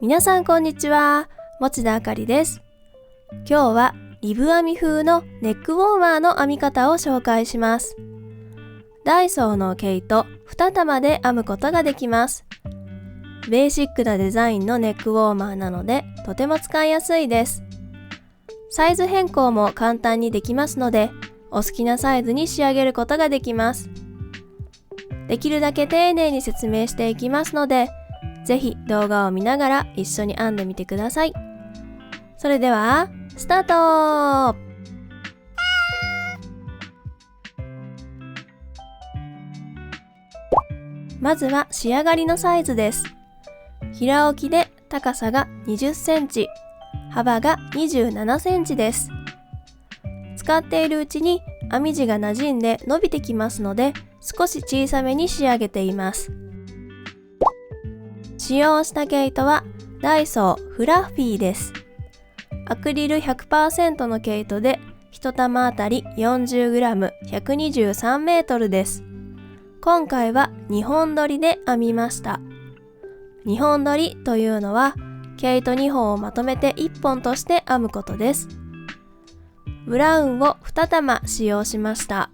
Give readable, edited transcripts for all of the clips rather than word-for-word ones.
皆さんこんにちは、持田あかりです。今日はリブ編み風のネックウォーマーの編み方を紹介します。ダイソーの毛糸2玉で編むことができます。ベーシックなデザインのネックウォーマーなのでとても使いやすいです。サイズ変更も簡単にできますので、お好きなサイズに仕上げることができます。できるだけ丁寧に説明していきますので、ぜひ動画を見ながら一緒に編んでみてください。それではスタート。まずは仕上がりのサイズです。平置きで高さが20センチ、幅が27センチです。使っているうちに編み地が馴染んで伸びてきますので、少し小さめに仕上げています。使用した毛糸はダイソーフラッフィーです。アクリル 100% の毛糸で1玉あたり 40g123 メートルです。今回は2本取りで編みました。2本取りというのは毛糸2本をまとめて1本として編むことです。ブラウンを2玉使用しました。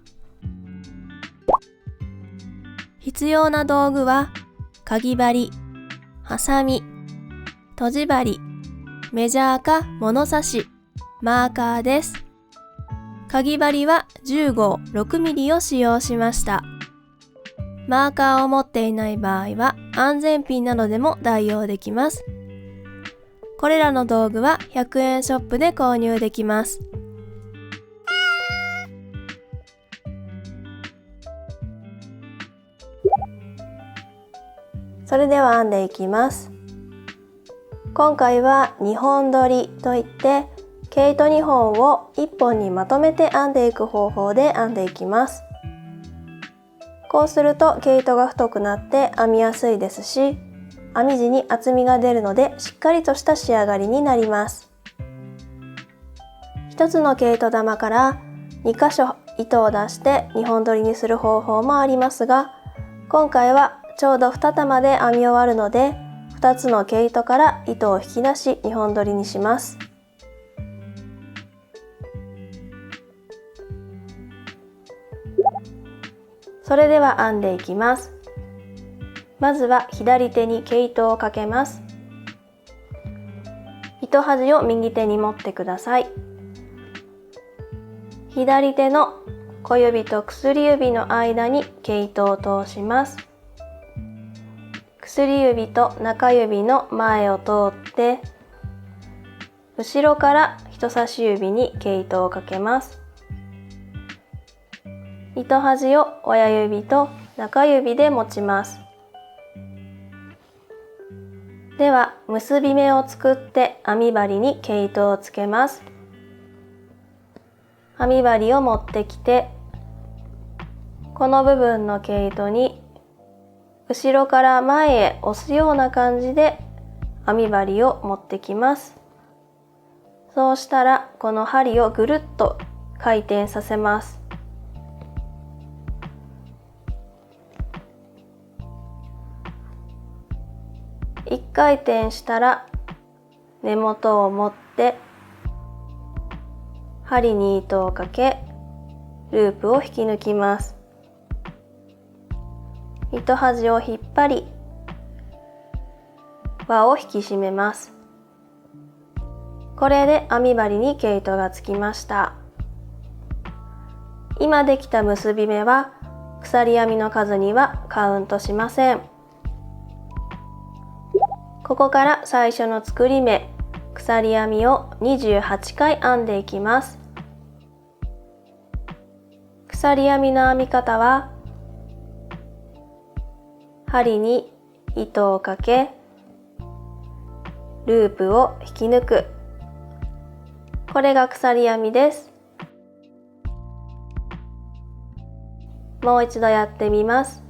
必要な道具はかぎ針、ハサミ、とじ針、メジャーか物差し、マーカーです。かぎ針は10号 6mm を使用しました。マーカーを持っていない場合は安全ピンなどでも代用できます。これらの道具は100円ショップで購入できます。それでは編んでいきます。今回は2本取りといって毛糸2本を1本にまとめて編んでいく方法で編んでいきます。こうすると毛糸が太くなって編みやすいですし、編み地に厚みが出るのでしっかりとした仕上がりになります。1つの毛糸玉から2箇所糸を出して2本取りにする方法もありますが、今回はちょうど2玉で編み終わるので、2つの毛糸から糸を引き出し2本取りにします。それでは編んでいきます。まずは左手に毛糸をかけます。糸端を右手に持ってください。左手の小指と薬指の間に毛糸を通します。薬指と中指の前を通って後ろから人差し指に毛糸をかけます。糸端を親指と中指で持ちます。では結び目を作って編み針に毛糸をつけます。編み針を持ってきて、この部分の毛糸に後ろから前へ押すような感じで編み針を持ってきます。そうしたらこの針をぐるっと回転させます。1回転したら根元を持って針に糸をかけループを引き抜きます。糸端を引っ張り輪を引き締めます。これで編み針に毛糸がつきました。今できた結び目は鎖編みの数にはカウントしません。ここから最初の作り目、鎖編みを28回編んでいきます。鎖編みの編み方は針に糸をかけループを引き抜く、これが鎖編みです。もう一度やってみます。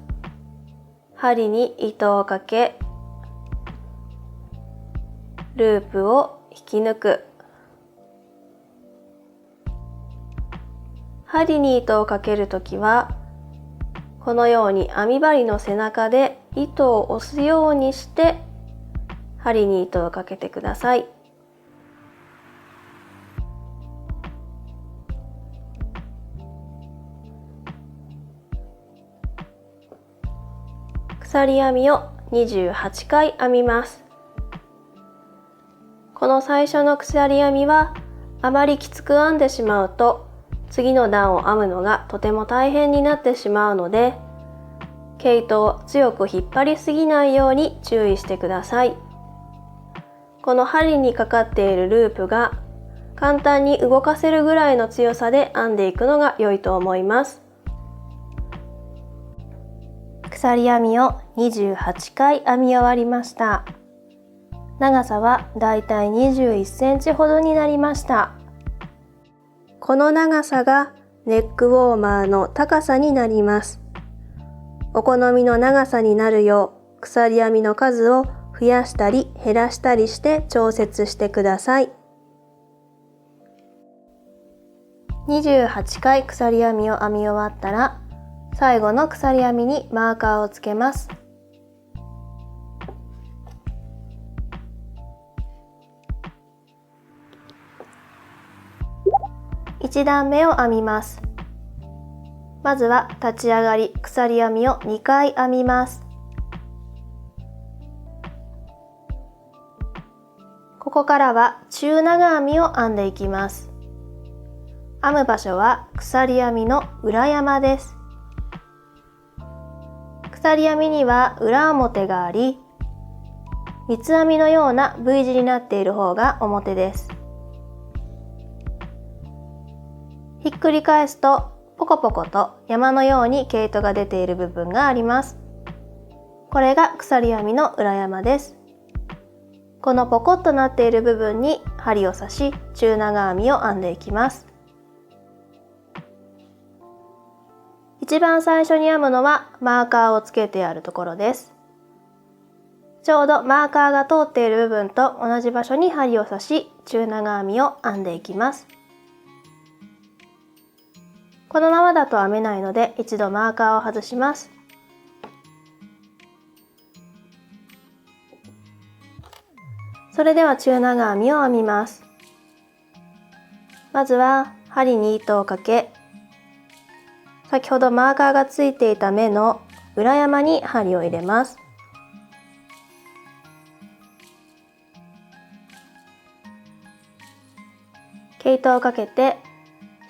針に糸をかけループを引き抜く。針に糸をかけるときはこのように編み針の背中で糸を押すようにして針に糸をかけてください。鎖編みを28回編みます。この最初の鎖編みはあまりきつく編んでしまうと次の段を編むのがとても大変になってしまうので、毛糸を強く引っ張りすぎないように注意してください。この針にかかっているループが簡単に動かせるぐらいの強さで編んでいくのが良いと思います。鎖編みを28回編み終わりました。長さはだいたい21センチほどになりました。この長さがネックウォーマーの高さになります。お好みの長さになるよう鎖編みの数を増やしたり減らしたりして調節してください。28回鎖編みを編み終わったら最後の鎖編みにマーカーをつけます。1段目を編みます。まずは立ち上がり鎖編みを2回編みます。ここからは中長編みを編んでいきます。編む場所は鎖編みの裏山です。鎖編みには裏表があり、三つ編みのような V 字になっている方が表です。ひっくり返すとポコポコと山のように毛糸が出ている部分があります。これが鎖編みの裏山です。このポコッとなっている部分に針を刺し中長編みを編んでいきます。一番最初に編むのはマーカーをつけてあるところです。ちょうどマーカーが通っている部分と同じ場所に針を刺し中長編みを編んでいきます。このままだと編めないので一度マーカーを外します。それでは中長編みを編みます。まずは針に糸をかけ、先ほどマーカーがついていた目の裏山に針を入れます。毛糸をかけて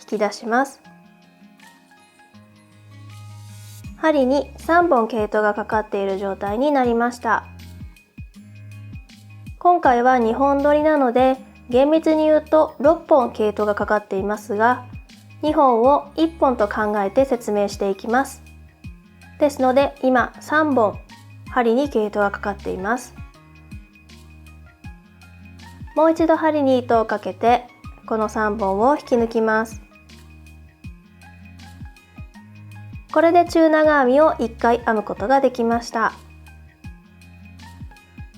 引き出します。針に3本毛糸がかかっている状態になりました。今回は2本取りなので厳密に言うと6本毛糸がかかっていますが、2本を1本と考えて説明していきます。ですので今3本針に毛糸がかかっています。もう一度針に糸をかけてこの3本を引き抜きます。これで中長編みを1回編むことができました。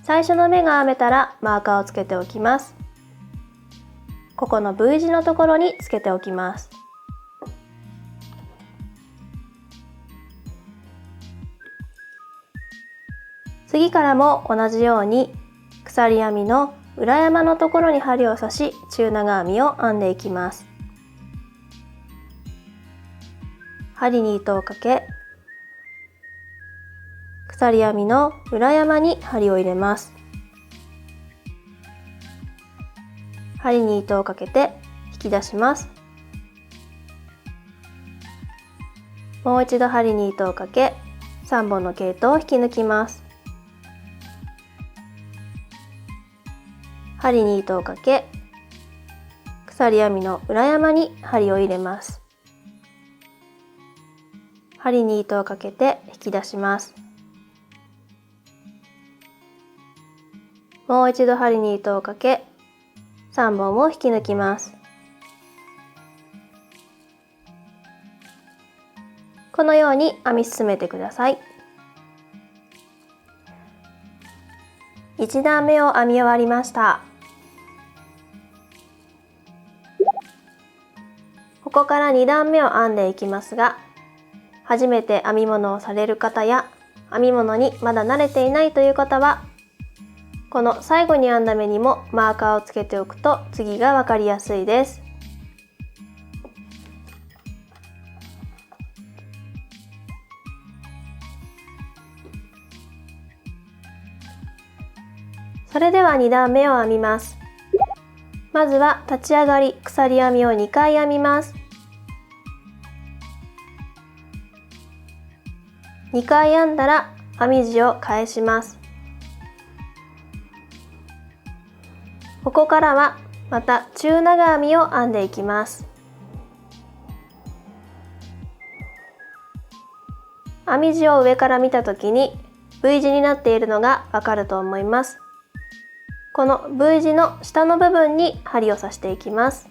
最初の目が編めたらマーカーをつけておきます。ここの V 字のところにつけておきます。次からも同じように鎖編みの裏山のところに針を刺し中長編みを編んでいきます。針に糸をかけ、鎖編みの裏山に針を入れます。針に糸をかけて引き出します。もう一度針に糸をかけ、3本の毛糸を引き抜きます。針に糸をかけ、鎖編みの裏山に針を入れます。針に糸をかけて引き出します。もう一度針に糸をかけ、3本を引き抜きます。このように編み進めてください。1段目を編み終わりました。ここから2段目を編んでいきますが、初めて編み物をされる方や編み物にまだ慣れていないという方はこの最後に編んだ目にもマーカーをつけておくと次がわかりやすいです。それでは2段目を編みます。まずは立ち上がり鎖編みを2回編みます。2回編んだら編み地を返します。ここからはまた中長編みを編んでいきます。編み地を上から見たときに V 字になっているのがわかると思います。この V 字の下の部分に針を刺していきます。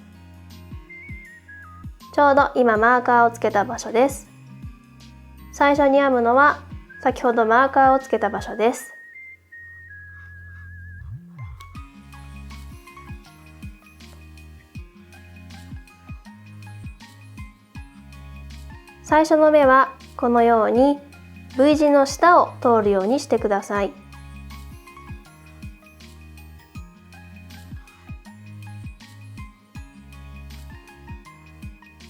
ちょうど今マーカーをつけた場所です。最初に編むのは先ほどマーカーをつけた場所です。最初の目はこのように V 字の下を通るようにしてください。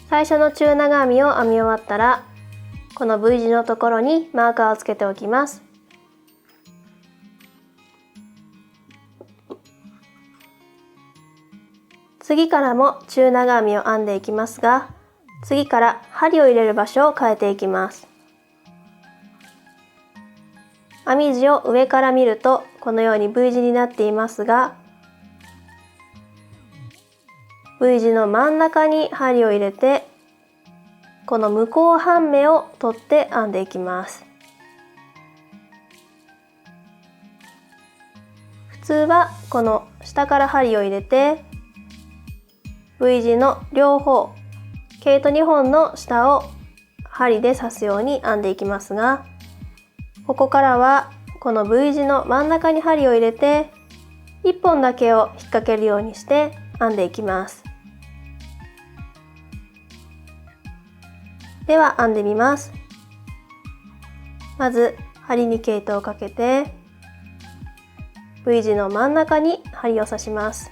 最初の中長編みを編み終わったらこの V 字のところにマーカーをつけておきます。次からも中長編みを編んでいきますが、次から針を入れる場所を変えていきます。編み地を上から見るとこのように V 字になっていますが、V 字の真ん中に針を入れてこの向こう半目を取って編んでいきます。普通はこの下から針を入れて V 字の両方毛糸2本の下を針で刺すように編んでいきますが、ここからはこの V 字の真ん中に針を入れて1本だけを引っ掛けるようにして編んでいきます。では編んでみます。まず針に毛糸をかけて V 字の真ん中に針を刺します。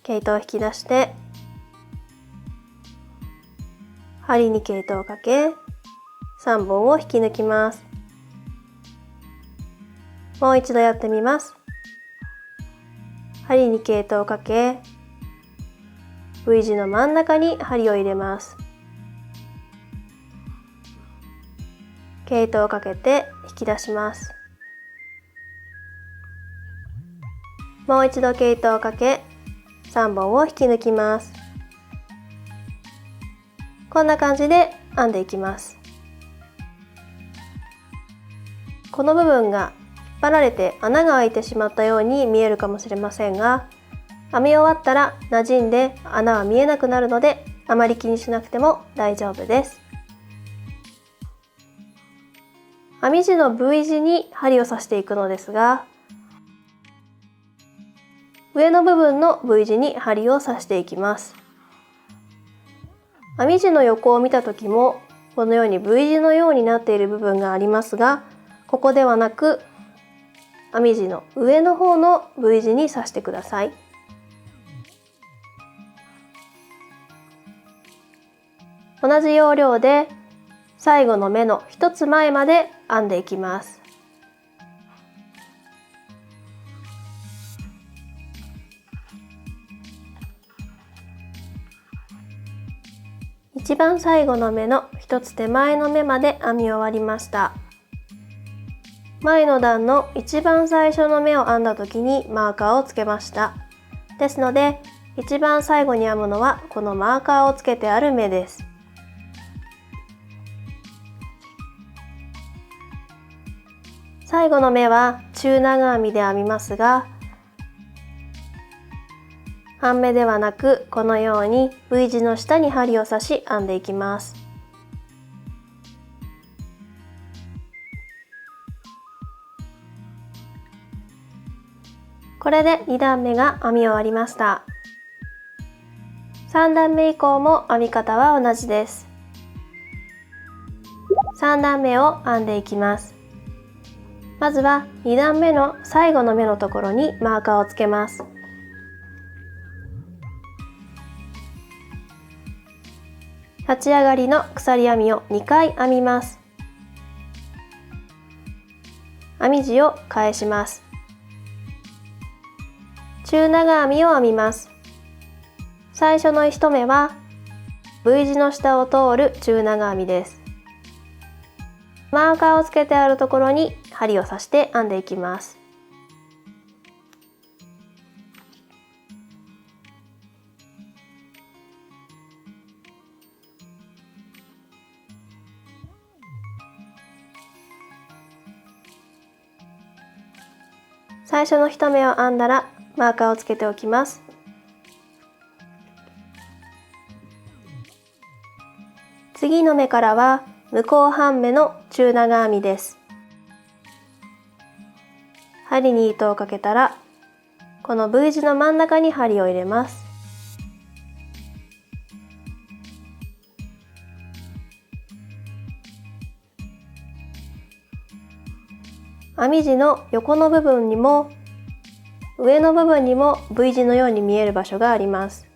毛糸を引き出して針に毛糸をかけ3本を引き抜きます。もう一度やってみます。針に毛糸をかけV 字の真ん中に針を入れます。毛糸をかけて引き出します。もう一度毛糸をかけ3本を引き抜きます。こんな感じで編んでいきます。この部分が引っ張られて穴が開いてしまったように見えるかもしれませんが、編み終わったら馴染んで穴は見えなくなるのであまり気にしなくても大丈夫です。編み地の V 字に針を刺していくのですが、上の部分の V 字に針を刺していきます。編み地の横を見た時もこのように V 字のようになっている部分がありますが、ここではなく編み地の上の方の V 字に刺してください。同じ要領で最後の目の一つ前まで編んでいきます。一番最後の目の一つ手前の目まで編み終わりました。前の段の一番最初の目を編んだ時にマーカーをつけました。ですので一番最後に編むのはこのマーカーをつけてある目です。最後の目は中長編みで編みますが、半目ではなくこのように V 字の下に針を刺し編んでいきます。これで2段目が編み終わりました。3段目以降も編み方は同じです。3段目を編んでいきます。まずは2段目の最後の目のところにマーカーをつけます。立ち上がりの鎖編みを2回編みます。編み地を返します。中長編みを編みます。最初の1目は V 字の下を通る中長編みです。マーカーをつけてあるところに針を刺して編んでいきます。最初の1目を編んだらマーカーをつけておきます。次の目からは向こう半目の中長編みです。針に糸をかけたらこの V 字の真ん中に針を入れます。編み地の横の部分にも上の部分にも V 字のように見える場所があります。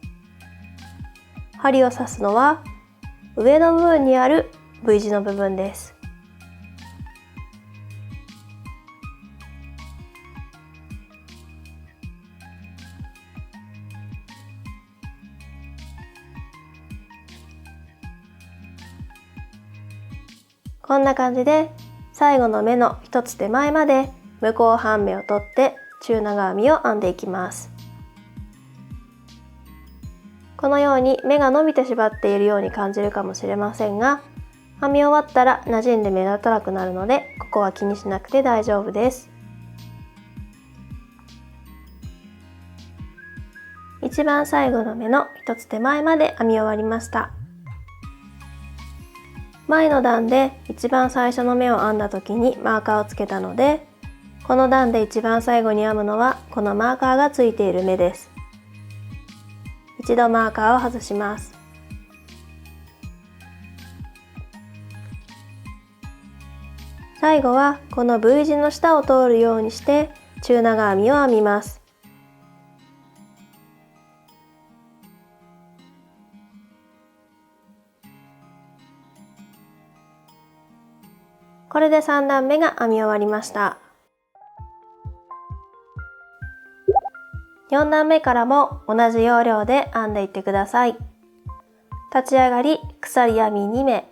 針を刺すのは上の部分にある V 字の部分です。こんな感じで最後の目の一つ手前まで向こう半目を取って中長編みを編んでいきます。このように目が伸びてしまっているように感じるかもしれませんが、編み終わったら馴染んで目立たなくなるので、ここは気にしなくて大丈夫です。一番最後の目の一つ手前まで編み終わりました。前の段で一番最初の目を編んだ時にマーカーをつけたので、この段で一番最後に編むのはこのマーカーがついている目です。一度マーカーを外します。最後はこの V 字の下を通るようにして中長編みを編みます。これで3段目が編み終わりました。4段目からも同じ要領で編んでいってください。立ち上がり鎖編み2目、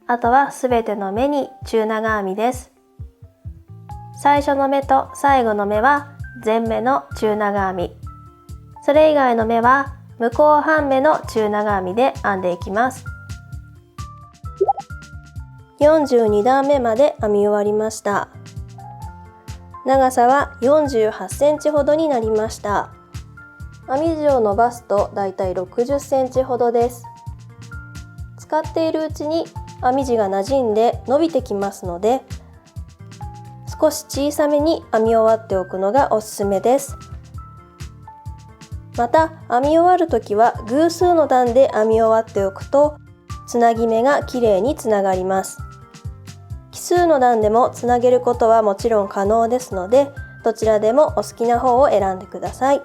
あとはすべての目に中長編みです。最初の目と最後の目は前目の中長編み、それ以外の目は向こう半目の中長編みで編んでいきます。42段目まで編み終わりました。長さは48センチほどになりました。編み地を伸ばすとだいたい60センチほどです。使っているうちに編み地が馴染んで伸びてきますので、少し小さめに編み終わっておくのがおすすめです。また編み終わるときは偶数の段で編み終わっておくとつなぎ目がきれいにつながります。奇数の段でもつなげることはもちろん可能ですので、どちらでもお好きな方を選んでください。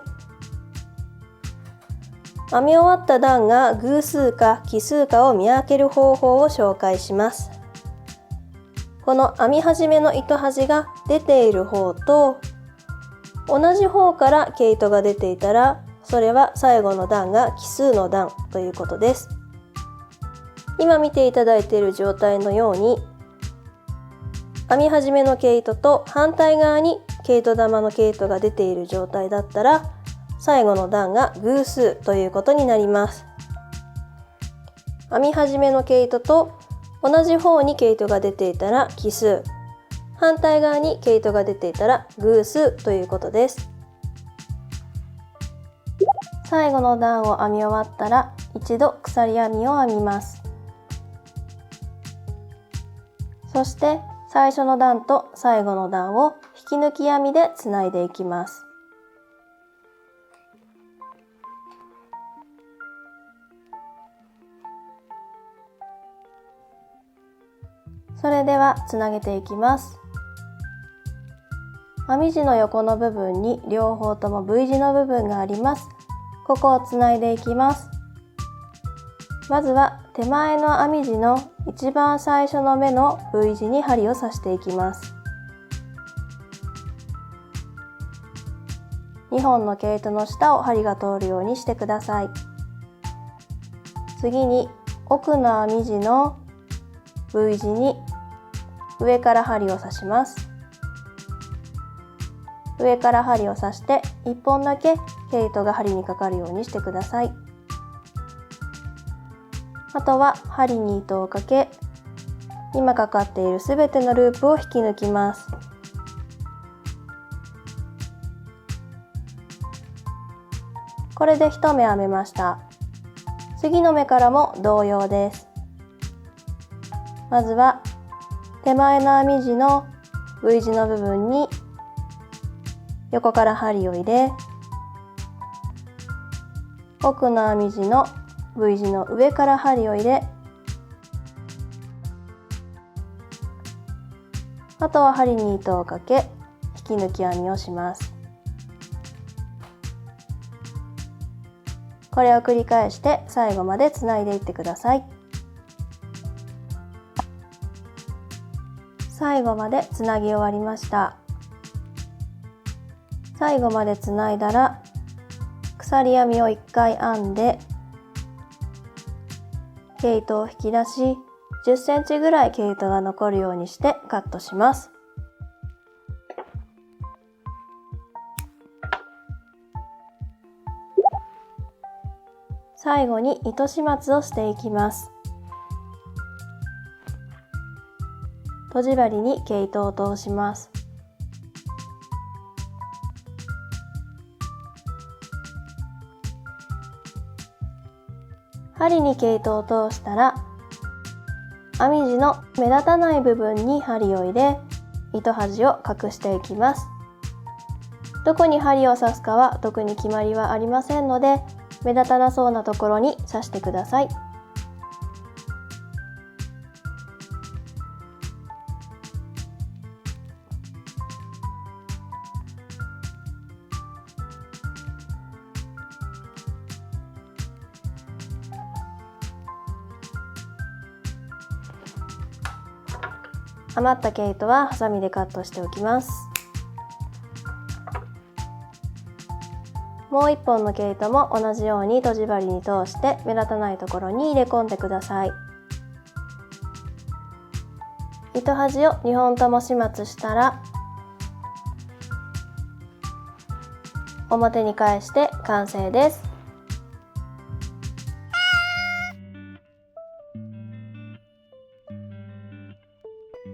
編み終わった段が偶数か奇数かを見分ける方法を紹介します。この編み始めの糸端が出ている方と同じ方から毛糸が出ていたら、それは最後の段が奇数の段ということです。今見ていただいている状態のように、編み始めの毛糸と反対側に毛糸玉の毛糸が出ている状態だったら、最後の段が偶数ということになります。編み始めの毛糸と同じ方に毛糸が出ていたら奇数、反対側に毛糸が出ていたら偶数ということです。最後の段を編み終わったら一度鎖編みを編みます。そして最初の段と最後の段を引き抜き編みでつないでいきます。それではつなげていきます。編み地の横の部分に両方とも V 字の部分があります。ここをつないでいきます。まずは手前の編み地の一番最初の目の V 字に針を刺していきます。2本の毛糸の下を針が通るようにしてください。次に奥の編み地の V 字に上から針を刺します。上から針を刺して1本だけ毛糸が針にかかるようにしてください。あとは針に糸をかけ、今かかっているすべてのループを引き抜きます。これで1目編めました。次の目からも同様です。まずは手前の編み地の V 字の部分に横から針を入れ、奥の編み地の V 字の上から針を入れ、あとは針に糸をかけ引き抜き編みをします。これを繰り返して最後までつないでいってください。最後までつなぎ終わりました。最後までつないだら鎖編みを1回編んで毛糸を引き出し、10センチぐらい毛糸が残るようにしてカットします。最後に糸始末をしていきます。とじ針に毛糸を通します。針に毛糸を通したら、編み地の目立たない部分に針を入れ、糸端を隠していきます。どこに針を刺すかは特に決まりはありませんので、目立たなそうなところに刺してください。余った毛糸はハサミでカットしておきます。もう一本の毛糸も同じようにとじ針に通して目立たないところに入れ込んでください。糸端を2本とも始末したら表に返して完成です。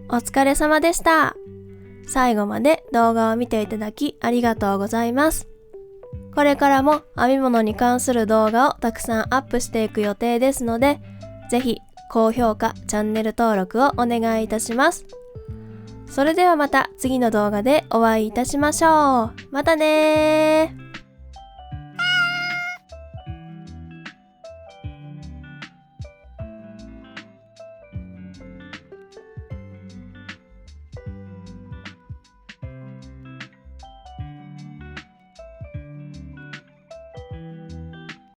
お疲れ様でした。最後まで動画を見ていただきありがとうございます。これからも編み物に関する動画をたくさんアップしていく予定ですので、ぜひ高評価、チャンネル登録をお願いいたします。それではまた次の動画でお会いいたしましょう。またねー。